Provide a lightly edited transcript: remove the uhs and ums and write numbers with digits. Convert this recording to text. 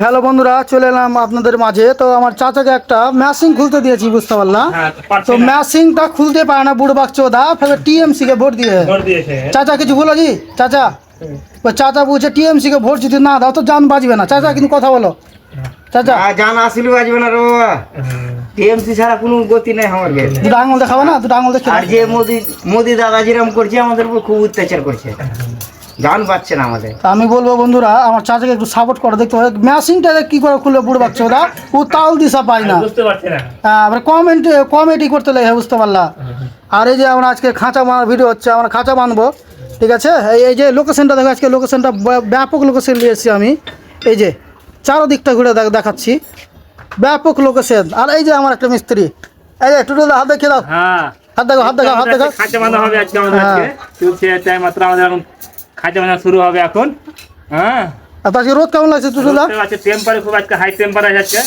Hello বন্ধুরা, চলে এলাম আপনাদের মাঝে। তো আমার চাচাকে একটা ম্যাশিং খুলতে দিয়েছি, বুঝতে পারলাম। তো ম্যাশিংটা খুলতে পারে না, বুড়ো বাচ্চোদা ফেলে টিএমসি কে ভোট দিয়েছে। চাচা কিছু বলো জি। চাচা ওই চাচা বলছে টিএমসি কে ভোট যদি না দাও তো জান বাজবে না। চাচা কিন্তু কথা বলো চাচা। জান আসলে বাজবে না রে বাবা। টিএমসি ছাড়া কোনো গতি নেই আমার কাছে। দুটো আঙুল দেখাবো না, দুটো আঙুল দেখে। আর যে মোদি দাদা যেরকম করছে আমাদের উপর খুব অত্যাচার করছে, জান পাচ্ছে না আমাদের। আমি বলবো বন্ধুরা, আমার চাচাকে একটু সাপোর্ট করে দেখতে হবে। ম্যাশিংটা কি করে খুলে বুড়ো বাচ্চোদা ও তাল দিশা পায় না, বুঝতে পারছি না। আবার কমেডি করতে লাগে, বুঝতে পারলা। আর এই যে আমরা আজকে খাঁচা মারার ভিডিও হচ্ছে, আমরা খাঁচা বাঁধবো, ঠিক আছে। এই যে লোকেশনটা দেখো, আজকে লোকেশনটা ব্যাপক লোকেশন নিয়ে এসেছি আমি। এই যে চারোদিকটা ঘুরে দেখাচ্ছি, ব্যাপক লোকেশন। আর এই যে আমার একটা মিস্ত্রি, এই যে টুটুল হাত দেখে দাও, হ্যাঁ, হাত দেখো, হাত দেখো, হাত দেখো। খাঁচা বাঁধা হবে আজকে আমাদের। হ্যাঁ। আজকে চলছে টাইম মাত্র আমাদের এখন খাঁচা বাঁধা শুরু হবে এখন। হ্যাঁ, আর আজকে রোদ কেমন লাগছে টুটুল? টেম্পারে খুব আজকে হাই টেম্পারেচার যাচ্ছে।